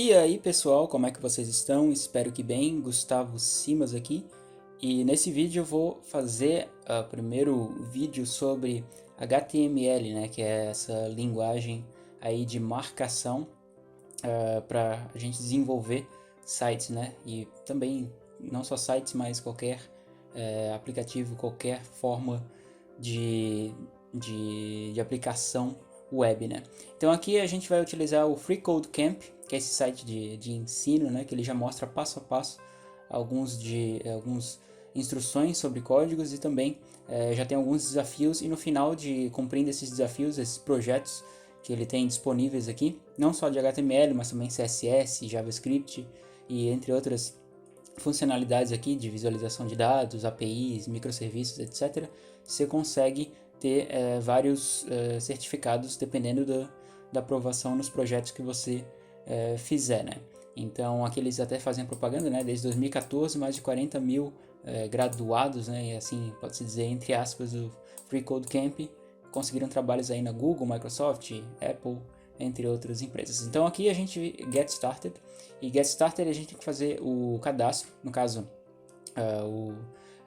E aí pessoal, como é que vocês estão? Espero que bem, Gustavo Simas aqui. E nesse vídeo eu vou fazer o primeiro vídeo sobre HTML, né, que é essa linguagem aí de marcação para a gente desenvolver sites, né, e também não só sites, mas qualquer aplicativo, qualquer forma de aplicação web, né. Então aqui a gente vai utilizar o Free Code Camp, que é esse site de ensino, né, que ele já mostra passo a passo alguns instruções sobre códigos e também já tem alguns desafios, e no final de cumprindo esses desafios, esses projetos que ele tem disponíveis aqui, não só de HTML, mas também CSS, JavaScript e entre outras funcionalidades aqui de visualização de dados, APIs, microserviços, etc. Você consegue ter vários certificados dependendo da aprovação nos projetos que você fizer, né? Então aqui eles até fazem propaganda, né? Desde 2014, mais de 40 mil graduados, né? E assim, pode-se dizer, entre aspas, do Free Code Camp, conseguiram trabalhos aí na Google, Microsoft, Apple, entre outras empresas. Então aqui a gente Get Started, e Get Started a gente tem que fazer o cadastro, no caso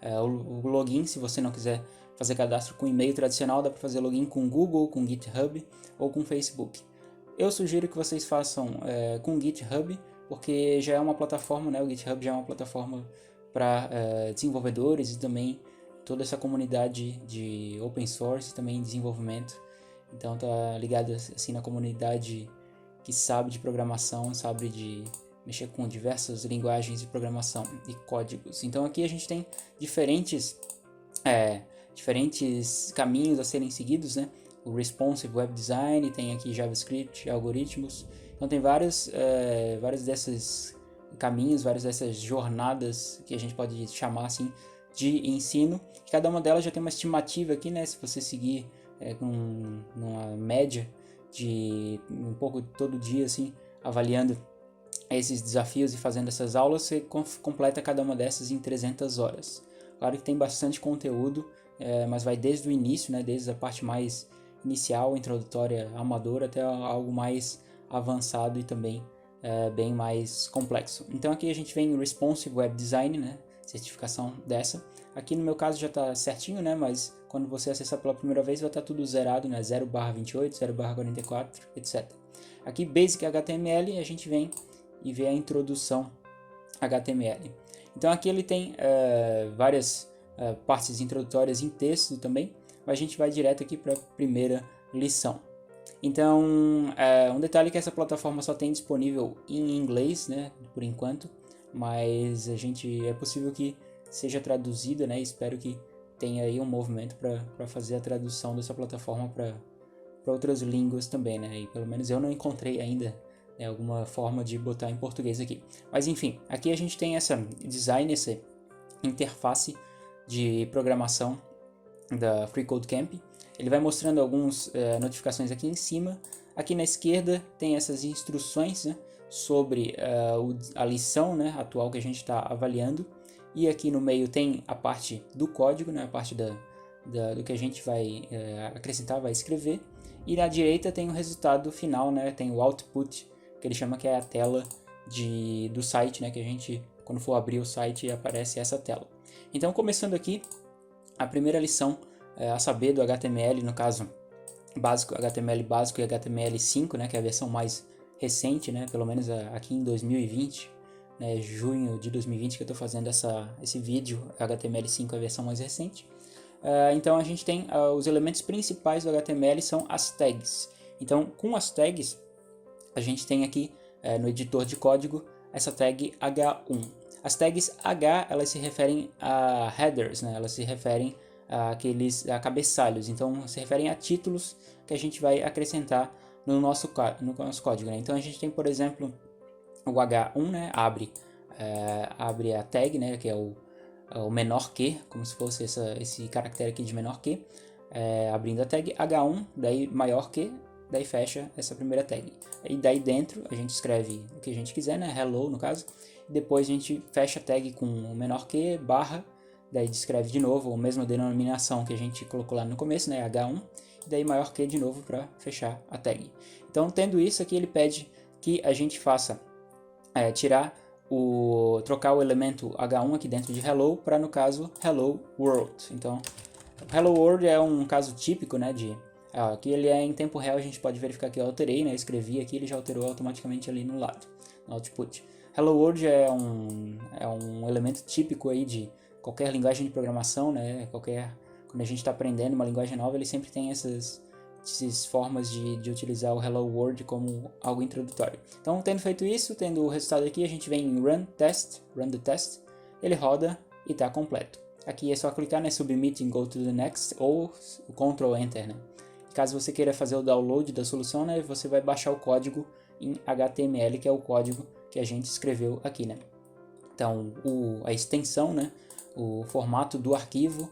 o login. Se você não quiser fazer cadastro com e-mail tradicional, dá para fazer login com Google, com GitHub ou com Facebook. Eu sugiro que vocês façam com GitHub, porque já é uma plataforma, né? O GitHub já é uma plataforma para desenvolvedores e também toda essa comunidade de open source e também desenvolvimento. Então tá ligado assim na comunidade que sabe de programação, sabe de mexer com diversas linguagens de programação e códigos. Então aqui a gente tem diferentes caminhos a serem seguidos, né? O Responsive Web Design, tem aqui JavaScript, algoritmos. Então tem vários desses caminhos, várias dessas jornadas que a gente pode chamar assim de ensino. Cada uma delas já tem uma estimativa aqui, né? Se você seguir com uma média de um pouco todo dia, assim, avaliando esses desafios e fazendo essas aulas, você completa cada uma dessas em 300 horas. Claro que tem bastante conteúdo, mas vai desde o início, né? Desde a parte mais inicial, introdutória, amadora, até algo mais avançado e também bem mais complexo. Então aqui a gente vem Responsive Web Design, né? Certificação dessa. Aqui no meu caso já está certinho, né? Mas quando você acessar pela primeira vez vai estar tudo zerado, né? 0/28, 0/44, etc. Aqui Basic HTML, a gente vem e vê a introdução HTML. Então aqui ele tem várias partes introdutórias em texto também, mas a gente vai direto aqui para a primeira lição. Então, um detalhe é que essa plataforma só tem disponível em inglês, né, por enquanto, mas é possível que seja traduzida, né, espero que tenha aí um movimento para fazer a tradução dessa plataforma para outras línguas também, né, e pelo menos eu não encontrei ainda alguma forma de botar em português aqui. Mas enfim, aqui a gente tem essa interface de programação da Free Code Camp. Ele vai mostrando algumas notificações aqui em cima. Aqui na esquerda tem essas instruções, né, sobre a lição, né, atual que a gente está avaliando. E aqui no meio tem a parte do código, né, a parte do que a gente vai acrescentar, vai escrever. E na direita tem o resultado final, né, tem o output, que ele chama, que é a tela do site, né, que a gente, quando for abrir o site, aparece essa tela. Então, começando aqui, a primeira lição a saber do HTML, no caso básico, HTML básico e HTML5, né, que é a versão mais recente, né, pelo menos aqui em 2020, né, junho de 2020 que eu estou fazendo esse vídeo. HTML5 é a versão mais recente. Então a gente tem os elementos principais do HTML são as tags. Então com as tags a gente tem aqui no editor de código essa tag H1. As tags H, elas se referem a headers, né? Elas se referem a cabeçalhos, então se referem a títulos que a gente vai acrescentar no nosso código, né? Então a gente tem, por exemplo, o H1, né? Abre a tag, né? Que é o menor que, como se fosse esse caractere aqui de menor que, abrindo a tag H1, daí maior que, daí fecha essa primeira tag. E daí dentro a gente escreve o que a gente quiser, né? Hello no caso. Depois a gente fecha a tag com o menor que, barra, daí descreve de novo a mesma denominação que a gente colocou lá no começo, né? H1, e daí maior que de novo para fechar a tag. Então, tendo isso aqui, ele pede que a gente faça trocar o elemento H1 aqui dentro de hello para, no caso, hello world. Então, hello world é um caso típico, né, aqui ele é em tempo real, a gente pode verificar que eu alterei, né, escrevi aqui, ele já alterou automaticamente ali no lado, no output. Hello world é um elemento típico aí de qualquer linguagem de programação, né, quando a gente está aprendendo uma linguagem nova, ele sempre tem essas formas de utilizar o hello world como algo introdutório. Então, tendo feito isso, tendo o resultado aqui, a gente vem em run the test, ele roda e está completo. Aqui é só clicar, né, submit and go to the next, ou o Ctrl Enter, né. Caso você queira fazer o download da solução, né, você vai baixar o código em HTML, que é o código que a gente escreveu aqui, né. Então, a extensão, né, o formato do arquivo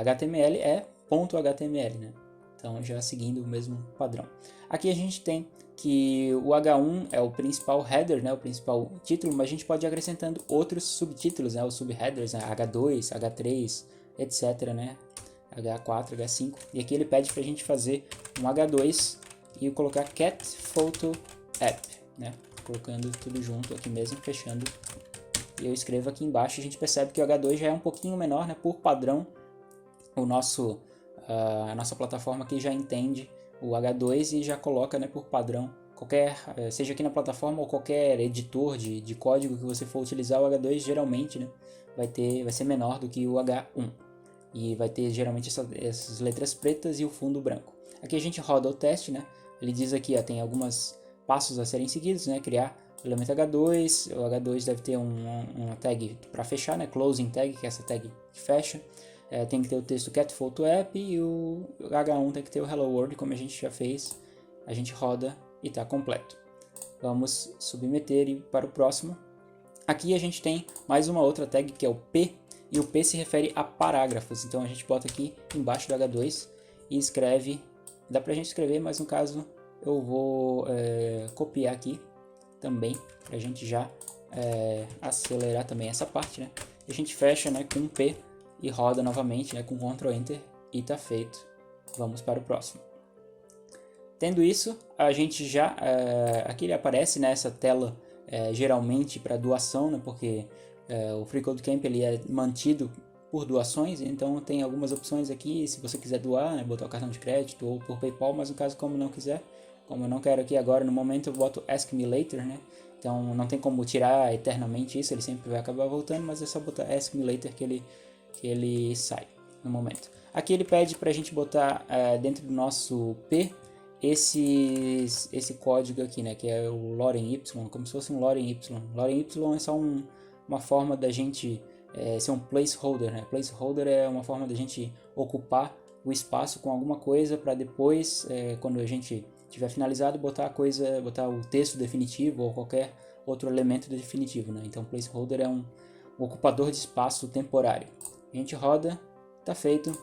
HTML é .html, né. Então, já seguindo o mesmo padrão. Aqui a gente tem que o H1 é o principal header, né, o principal título, mas a gente pode ir acrescentando outros subtítulos, né, os subheaders, né, H2, H3, etc, né, H4, H5. E aqui ele pede para a gente fazer um H2 e colocar cat photo app, né, colocando tudo junto aqui mesmo, fechando. E eu escrevo aqui embaixo, a gente percebe que o H2 já é um pouquinho menor, né, por padrão, a nossa plataforma aqui já entende o H2 e já coloca, né, por padrão, seja aqui na plataforma ou qualquer editor de código que você for utilizar, o H2 geralmente, né, vai ser menor do que o H1 e vai ter geralmente essas letras pretas e o fundo branco. Aqui a gente roda o teste, né, ele diz aqui, tem alguns passos a serem seguidos, né, criar o elemento H2, o H2 deve ter uma tag para fechar, né, closing tag, que é essa tag que fecha. Tem que ter o texto cat photo app e o H1 tem que ter o hello world, como a gente já fez. A gente roda e está completo. Vamos submeter e para o próximo. Aqui a gente tem mais uma outra tag que é o P, e o P se refere a parágrafos. Então a gente bota aqui embaixo do H2 e escreve, dá pra gente escrever, mas no caso eu vou copiar aqui também, pra gente já acelerar também essa parte, né? E a gente fecha, né, com um P e roda novamente, né, com Ctrl Enter e tá feito. Vamos para o próximo. Tendo isso, a gente já aqui ele aparece nessa tela geralmente para doação, né, porque o FreeCodeCamp ele é mantido por doações, então tem algumas opções aqui, se você quiser doar, né, botar o cartão de crédito ou por PayPal, mas no caso como não quiser, como eu não quero aqui agora, no momento eu boto Ask Me Later, né, então não tem como tirar eternamente isso, ele sempre vai acabar voltando, mas é só botar Ask Me Later que ele sai no momento. Aqui ele pede para a gente botar dentro do nosso P esse código aqui, né, que é o lorem y, como se fosse um lorem y. Lorem y é só uma forma da gente ser um placeholder, né? Placeholder é uma forma da gente ocupar o espaço com alguma coisa para depois, quando a gente tiver finalizado, botar o texto definitivo ou qualquer outro elemento definitivo, né? Então placeholder é um ocupador de espaço temporário. A gente roda, tá feito,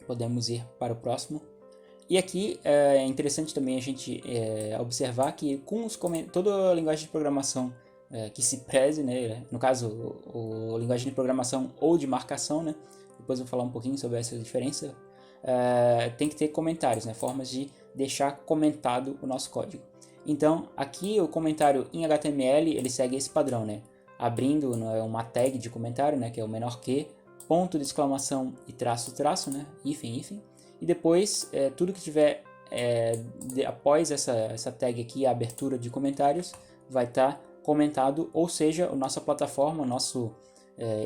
podemos ir para o próximo. E aqui é interessante também a gente observar que com toda a linguagem de programação que se preze, né, no caso a linguagem de programação ou de marcação, né, depois eu vou falar um pouquinho sobre essa diferença, tem que ter comentários, né, formas de deixar comentado o nosso código. Então aqui o comentário em HTML ele segue esse padrão, né, abrindo uma tag de comentário, né, que é o menor que, ponto de exclamação e traço, né, hífen, e depois tudo que tiver após essa tag aqui, a abertura de comentários, vai estar comentado, ou seja, a nossa plataforma, o nosso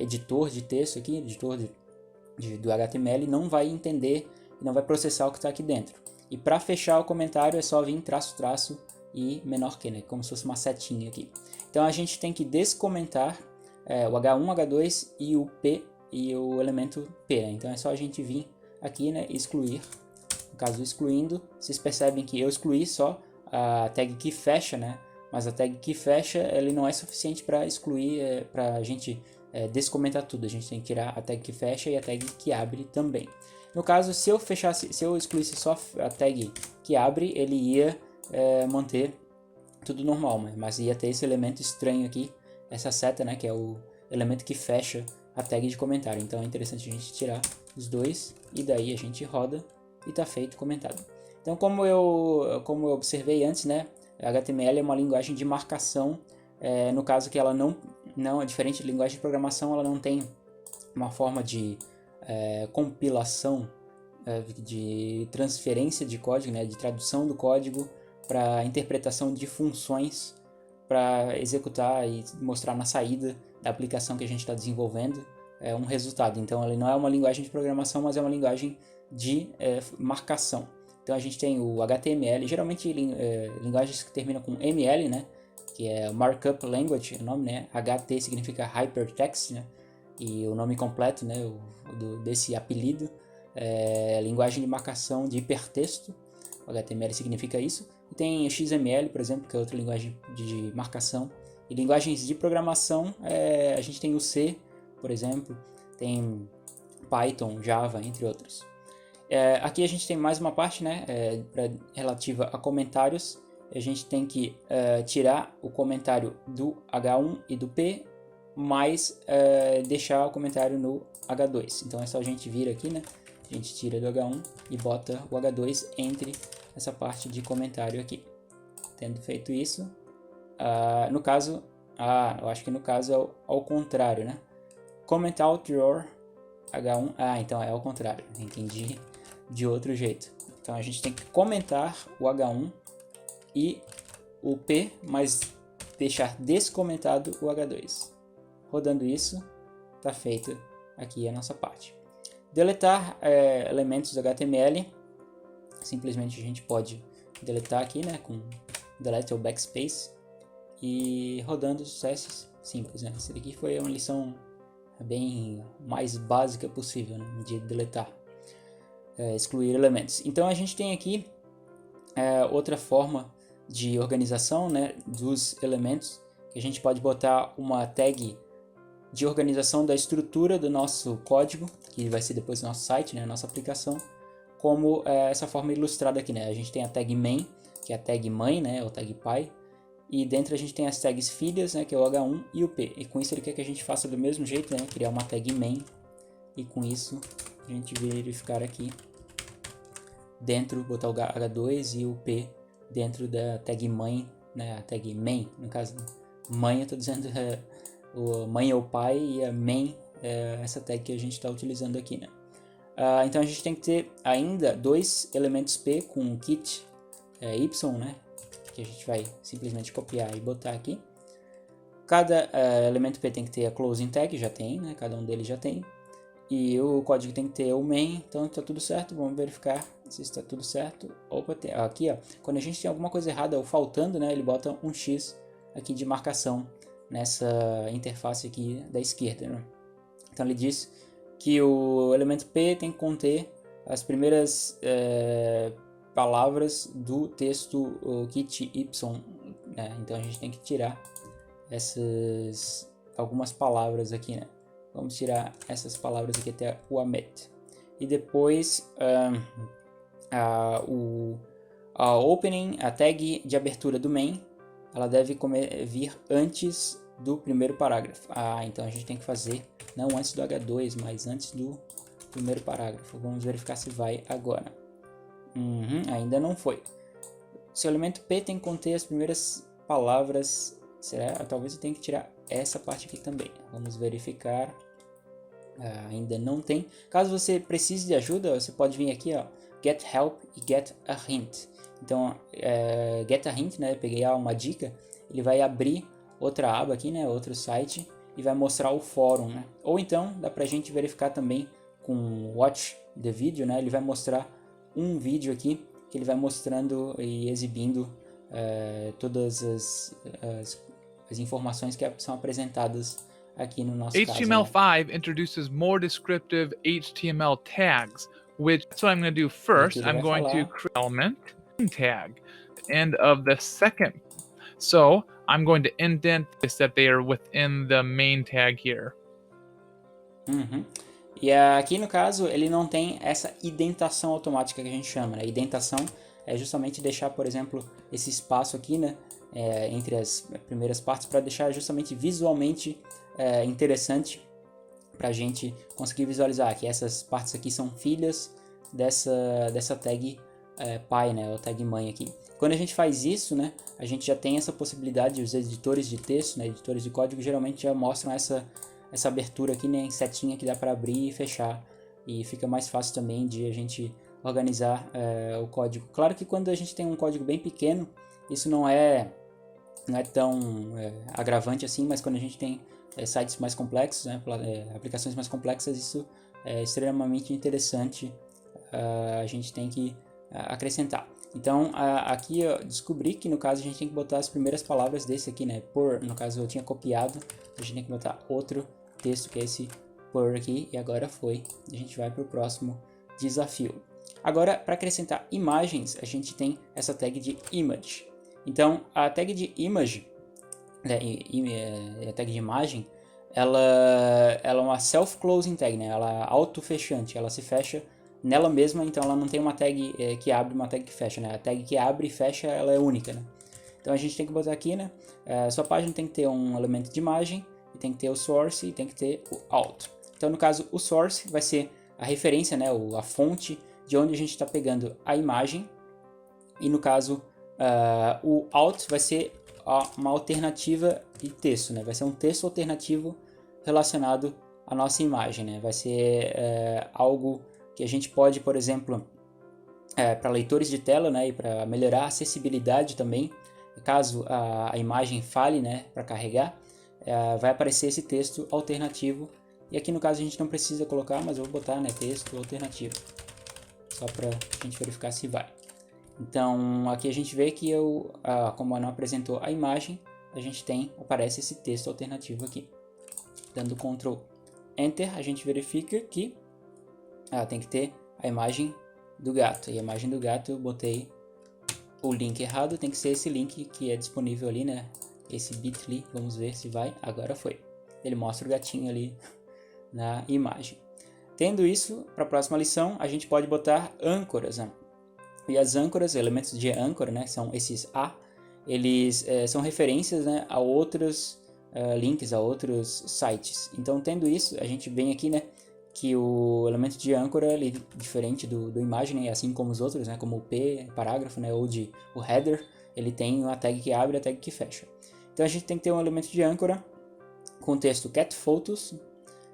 editor de texto aqui, editor do HTML, não vai entender, não vai processar o que está aqui dentro. E para fechar o comentário é só vir traço e menor que, né, como se fosse uma setinha aqui. Então a gente tem que descomentar o H1, H2 e o P e o elemento P, né? Então é só a gente vir aqui, né, excluir. No caso, excluindo, vocês percebem que eu excluí só a tag que fecha, né? Mas a tag que fecha, ele não é suficiente para excluir, para a gente descomentar tudo. A gente tem que tirar a tag que fecha e a tag que abre também. No caso, se eu excluísse só a tag que abre, ele ia manter tudo normal, mas ia ter esse elemento estranho aqui, essa seta, né, que é o elemento que fecha a tag de comentário. Então é interessante a gente tirar os dois e daí a gente roda e está feito comentado. Então como eu observei antes, né, HTML é uma linguagem de marcação no caso que ela não diferente de linguagem de programação, ela não tem uma forma de compilação, de transferência de código, né, de tradução do código para interpretação de funções para executar e mostrar na saída da aplicação que a gente está desenvolvendo um resultado. Então, ele não é uma linguagem de programação, mas é uma linguagem de marcação. Então, a gente tem o HTML, geralmente linguagens que terminam com ML, né, que é Markup Language, o nome, né, HT significa Hypertext, né, e o nome completo, né, desse apelido é linguagem de marcação de hipertexto, o HTML significa isso. E tem XML, por exemplo, que é outra linguagem de marcação. E linguagens de programação, a gente tem o C, por exemplo, tem Python, Java, entre outros. Aqui a gente tem mais uma parte, né, relativa a comentários. A gente tem que tirar o comentário do H1 e do P, mas deixar o comentário no H2. Então é só a gente vir aqui, né, a gente tira do H1 e bota o H2 entre essa parte de comentário aqui. Tendo feito isso, no caso, eu acho que no caso é ao contrário, né? Comment out your H1, então é ao contrário, entendi de outro jeito. Então a gente tem que comentar o H1 e o P, mas deixar descomentado o H2. Rodando isso, está feita aqui a nossa parte. Deletar elementos do HTML, simplesmente a gente pode deletar aqui, né, com delete ou backspace, e rodando os testes simples, né. Essa daqui foi uma lição bem mais básica possível, né, de deletar, excluir elementos. Então a gente tem aqui outra forma de organização, né, dos elementos, que a gente pode botar uma tag de organização da estrutura do nosso código, que vai ser depois do nosso site, né, nossa aplicação, como essa forma ilustrada aqui, né? A gente tem a tag main, que é a tag mãe, né, ou tag pai, e dentro a gente tem as tags filhas, né, que é o H1 e o P. E com isso ele quer que a gente faça do mesmo jeito, né, criar uma tag main, e com isso a gente verificar aqui dentro, botar o H2 e o P dentro da tag mãe, né, a tag main, no caso, mãe eu estou dizendo o mãe é o pai e a main é essa tag que a gente está utilizando aqui, né. Então a gente tem que ter ainda dois elementos P com kit Y, né, que a gente vai simplesmente copiar e botar aqui. Cada elemento P tem que ter a closing tag, já tem, né, cada um deles já tem. E o código tem que ter o main, então está tudo certo. Vamos verificar se está tudo certo. Opa, aqui, ó, quando a gente tem alguma coisa errada ou faltando, né, ele bota um X aqui de marcação nessa interface aqui da esquerda, né? Então ele diz que o elemento P tem que conter as primeiras palavras do texto kit Y, né? Então a gente tem que tirar algumas palavras aqui, né? Vamos tirar essas palavras aqui até o Amet. E depois a opening, a tag de abertura do main, ela deve vir antes do primeiro parágrafo. Então a gente tem que fazer não antes do H2, mas antes do primeiro parágrafo. Vamos verificar se vai agora. Ainda não foi. Se o elemento P tem que conter as primeiras palavras, talvez eu tenha que tirar essa parte aqui também. Vamos verificar. Ainda não tem. Caso você precise de ajuda, você pode vir aqui, ó, Get Help e Get a Hint. Então, Get a Hint, né? Peguei uma dica. Ele vai abrir outra aba aqui, né? Outro site e vai mostrar o fórum, né? Ou então dá pra gente verificar também com Watch the Video, né? Ele vai mostrar um vídeo aqui que ele vai mostrando e exibindo todas as informações que são apresentadas aqui no nosso HTML5 caso, né? introduces more descriptive HTML tags, which that's what I'm going to do first. I'm going to create element tag end of the second. So I'm going to indent this that they are within the main tag here. E aqui no caso ele não tem essa indentação automática que a gente chama, né? Indentação é justamente deixar, por exemplo, esse espaço aqui, né, entre as primeiras partes, para deixar justamente visualmente interessante para a gente conseguir visualizar que essas partes aqui são filhas dessa tag pai, né, ou tag mãe aqui. Quando a gente faz isso, né, a gente já tem essa possibilidade, os editores de texto, né, editores de código, geralmente já mostram essa abertura aqui, né, em setinha que dá para abrir e fechar. E fica mais fácil também de a gente organizar o código. Claro que quando a gente tem um código bem pequeno, isso não é tão agravante assim, mas quando a gente tem sites mais complexos, né, aplicações mais complexas, isso é extremamente interessante, a gente tem que acrescentar. Então aqui eu descobri que no caso a gente tem que botar as primeiras palavras desse aqui, né, por, no caso eu tinha copiado, a gente tem que botar outro texto que é esse por aqui, e agora foi. A gente vai para o próximo desafio. Agora, para acrescentar imagens, a gente tem essa tag de image. Então, a tag de image, a tag de imagem, ela é uma self-closing tag, né? Ela é auto-fechante, ela se fecha nela mesma, então ela não tem uma tag que abre e uma tag que fecha, né? A tag que abre e fecha, ela é única, né? Então a gente tem que botar aqui, né? Sua página tem que ter um elemento de imagem, e tem que ter o source e tem que ter o alt. Então no caso, o source vai ser a referência, né? A fonte de onde a gente está pegando a imagem, e no caso, o alt vai ser uma alternativa de texto, né? Vai ser um texto alternativo relacionado à nossa imagem, né? Vai ser algo que a gente pode, por exemplo, para leitores de tela, né? E para melhorar a acessibilidade também, caso a imagem falhe, né? Para carregar, vai aparecer esse texto alternativo. E aqui no caso a gente não precisa colocar, mas eu vou botar, né? Texto alternativo, só para a gente verificar se vai. Então aqui a gente vê que como não apresentou a imagem, a gente aparece esse texto alternativo aqui. Dando Ctrl Enter, a gente verifica que tem que ter a imagem do gato. E a imagem do gato eu botei o link errado, tem que ser esse link que é disponível ali, né? Esse bit.ly, vamos ver se vai. Agora foi. Ele mostra o gatinho ali na imagem. Tendo isso, para a próxima lição, a gente pode botar âncoras, né? E as âncoras, elementos de âncora, né? São esses eles são referências, né, a outros links, a outros sites. Então, tendo isso, a gente vem aqui, né, que o elemento de âncora, ele é diferente do imagem, né, assim como os outros, né, como o P, parágrafo, né, ou o header, ele tem uma tag que abre e a tag que fecha. Então, a gente tem que ter um elemento de âncora com o texto cat photos,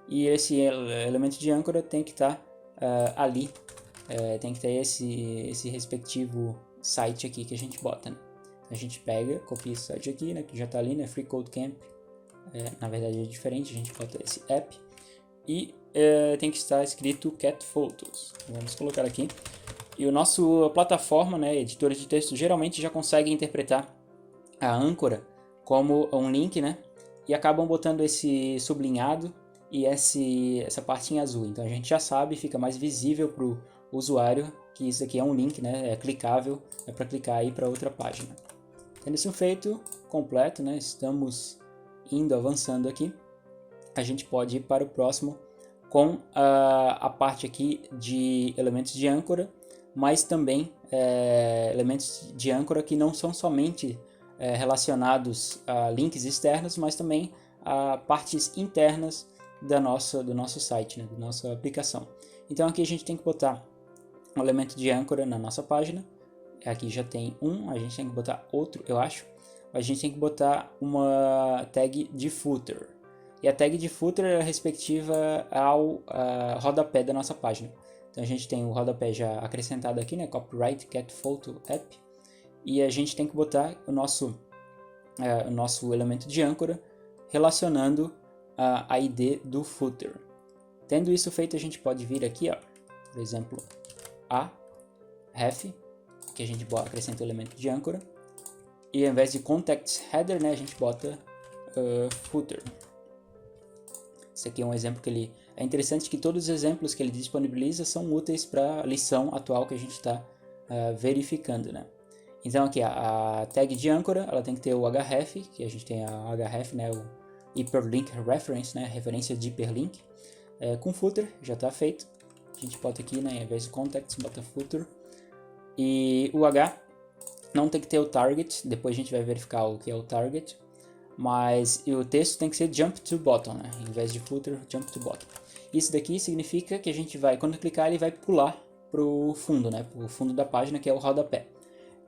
e esse elemento de âncora tem que estar ali, tem que ter esse respectivo site aqui que a gente bota, né? A gente pega, copia esse site aqui, né, que já está ali, né, FreeCodeCamp, na verdade é diferente, a gente bota esse app, e tem que estar escrito cat photos. Vamos colocar aqui. E a nossa plataforma, né, editores de texto, geralmente já consegue interpretar a âncora como um link, né, e acabam botando esse sublinhado e essa partinha azul. Então a gente já sabe, fica mais visível para o usuário que isso aqui é um link, né, é clicável, é para clicar aí para outra página. Tendo isso feito, completo, né, estamos avançando aqui, a gente pode ir para o próximo com a parte aqui de elementos de âncora, mas também elementos de âncora que não são somente relacionados a links externos, mas também a partes internas do nosso site, né, da nossa aplicação. Então aqui a gente tem que botar um elemento de âncora na nossa página. Aqui já tem a gente tem que botar outro, eu acho. A gente tem que botar uma tag de footer. E a tag de footer é respectiva ao rodapé da nossa página. Então a gente tem o rodapé já acrescentado aqui, né? Copyright Cat Photo App. E a gente tem que botar o nosso elemento de âncora relacionando a ID do footer. Tendo isso feito, a gente pode vir aqui, ó, por exemplo, ref, que a gente acrescenta o elemento de âncora. E ao invés de context header, né, a gente bota footer. Esse aqui é um exemplo que é interessante que todos os exemplos que ele disponibiliza são úteis para a lição atual que a gente está verificando, né? Então aqui a tag de âncora, ela tem que ter o href, que a gente tem a href, né, o Hyperlink Reference, né, referência de hiperlink. Com footer, já está feito. A gente bota aqui, né, ao invés de context, bota footer. E o H não tem que ter o target, depois a gente vai verificar o que é o target. Mas o texto tem que ser jump to bottom, né? Em vez de footer, jump to bottom. Isso daqui significa que a gente vai, quando clicar, ele vai pular pro fundo, né? Pro fundo da página, que é o rodapé.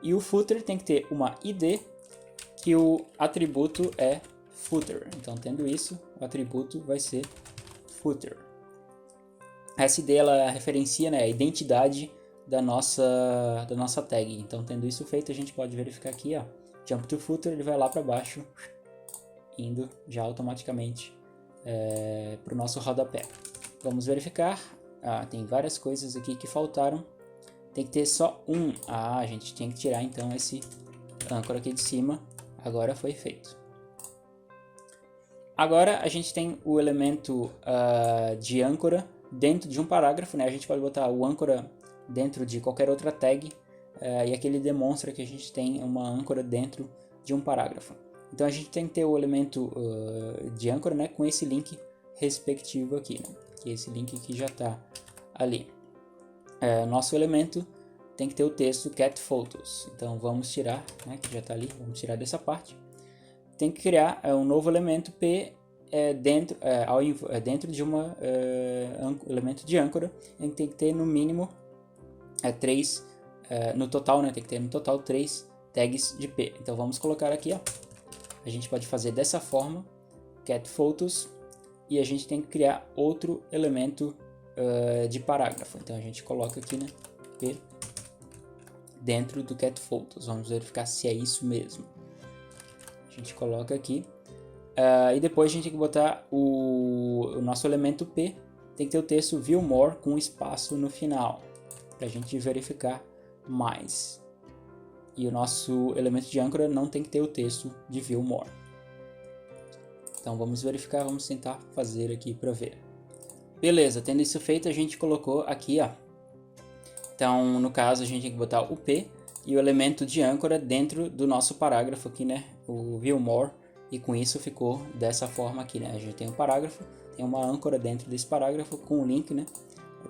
E o footer tem que ter uma ID, que o atributo é footer. Então, tendo isso, o atributo vai ser footer. Essa ID ela referencia, né, a identidade da nossa tag. Então, tendo isso feito, a gente pode verificar aqui, ó, jump to footer, ele vai lá para baixo, indo já automaticamente para o nosso rodapé. Vamos verificar. Tem várias coisas aqui que faltaram. Tem que ter só um. A gente tem que tirar então esse âncora aqui de cima. Agora foi feito. Agora a gente tem o elemento de âncora dentro de um parágrafo, né? A gente pode botar o âncora dentro de qualquer outra tag e aqui ele demonstra que a gente tem uma âncora dentro de um parágrafo. Então a gente tem que ter o elemento de âncora, né, com esse link respectivo aqui, né? Que é esse link que já está ali. Nosso elemento tem que ter o texto cat photos. Então vamos tirar, né, que já está ali, vamos tirar dessa parte. Tem que criar um novo elemento P dentro de um elemento de âncora. A gente tem que ter no mínimo 3, no total, né, tem que ter no total 3 tags de P. Então vamos colocar aqui, ó. A gente pode fazer dessa forma, cat photos, e a gente tem que criar outro elemento de parágrafo. Então a gente coloca aqui, né, P dentro do cat photos. Vamos verificar se é isso mesmo. A gente coloca aqui e depois a gente tem que botar o nosso elemento P, tem que ter o texto view more com espaço no final, para a gente verificar mais. E o nosso elemento de âncora não tem que ter o texto de view more. Então vamos verificar, vamos tentar fazer aqui para ver. Beleza, tendo isso feito, a gente colocou aqui, ó. Então, no caso, a gente tem que botar o P e o elemento de âncora dentro do nosso parágrafo aqui, né? O view more. E com isso ficou dessa forma aqui, né? A gente tem um parágrafo, tem uma âncora dentro desse parágrafo com o link, né?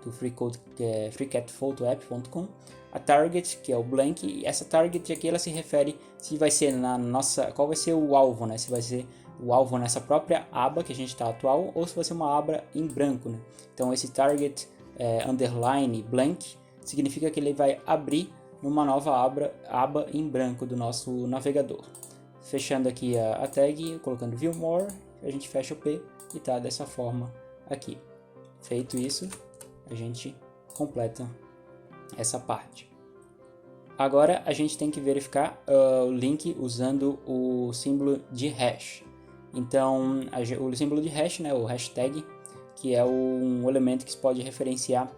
Do freecode, que é freecatphotoapp.com. A target, que é o blank, e essa target aqui ela se refere se vai ser na nossa, qual vai ser o alvo, né? Se vai ser o alvo nessa própria aba que a gente está atual ou se vai ser uma aba em branco, né? Então esse target underline blank significa que ele vai abrir numa nova aba em branco do nosso navegador. Fechando aqui a tag, colocando view more, a gente fecha o P e tá dessa forma aqui. Feito isso, a gente completa essa parte. Agora a gente tem que verificar o link usando o símbolo de hash. Então o símbolo de hash, né, o hashtag, que é um elemento que se pode referenciar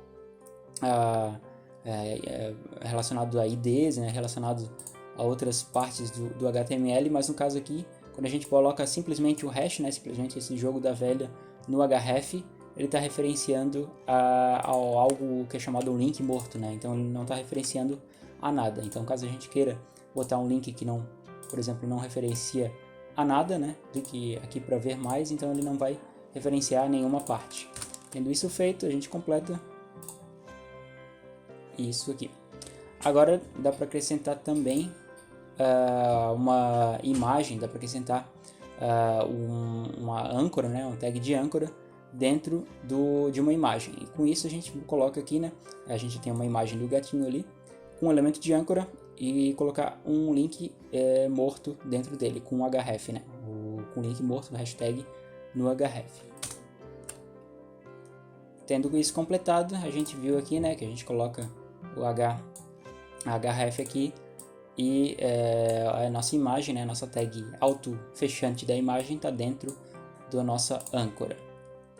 relacionado a IDs, né, relacionado a outras partes do HTML, mas no caso aqui, quando a gente coloca simplesmente o hash, né, simplesmente esse jogo da velha no href, ele está referenciando a algo que é chamado um link morto, né? Então ele não está referenciando a nada. Então caso a gente queira botar um link que não, por exemplo, não referencia a nada, né? Clique aqui para ver mais, então ele não vai referenciar nenhuma parte. Tendo isso feito, a gente completa isso aqui. Agora dá para acrescentar também uma imagem, dá para acrescentar uma âncora, né? Um tag de âncora dentro de uma imagem. E com isso a gente coloca aqui, né? A gente tem uma imagem do gatinho ali com um elemento de âncora e colocar um link morto dentro dele com um href, né? Com link morto, hashtag no href. Tendo isso completado, a gente viu aqui, né, que a gente coloca a href aqui e a nossa imagem, né, a nossa tag auto-fechante da imagem está dentro da nossa âncora.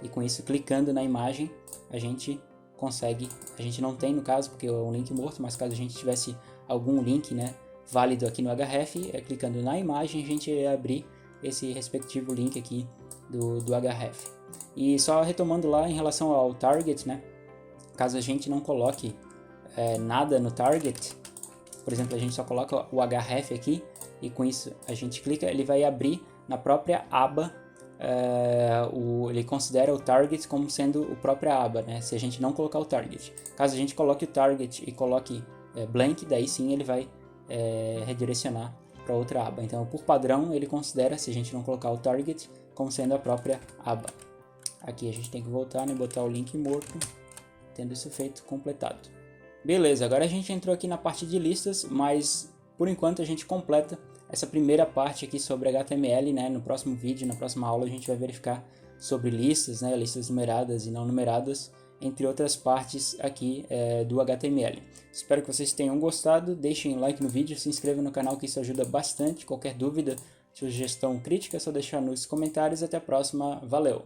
E com isso, clicando na imagem, a gente consegue, a gente não tem no caso, porque é um link morto, mas caso a gente tivesse algum link, né, válido aqui no href, clicando na imagem, a gente ia abrir esse respectivo link aqui do href. E só retomando lá em relação ao target, né, caso a gente não coloque nada no target, por exemplo, a gente só coloca o href aqui e com isso a gente clica, ele vai abrir na própria aba, ele considera o target como sendo a própria aba, né? Se a gente não colocar o target. Caso a gente coloque o target e coloque blank, daí sim ele vai redirecionar para outra aba. Então, por padrão, ele considera, se a gente não colocar o target, como sendo a própria aba. Aqui a gente tem que voltar e botar o link morto, tendo isso feito completado. Beleza, agora a gente entrou aqui na parte de listas, mas por enquanto a gente completa essa primeira parte aqui sobre HTML, né? No próximo vídeo, na próxima aula, a gente vai verificar sobre listas, né? Listas numeradas e não numeradas, entre outras partes aqui do HTML. Espero que vocês tenham gostado, deixem um like no vídeo, se inscrevam no canal que isso ajuda bastante. Qualquer dúvida, sugestão, crítica, é só deixar nos comentários. Até a próxima, valeu!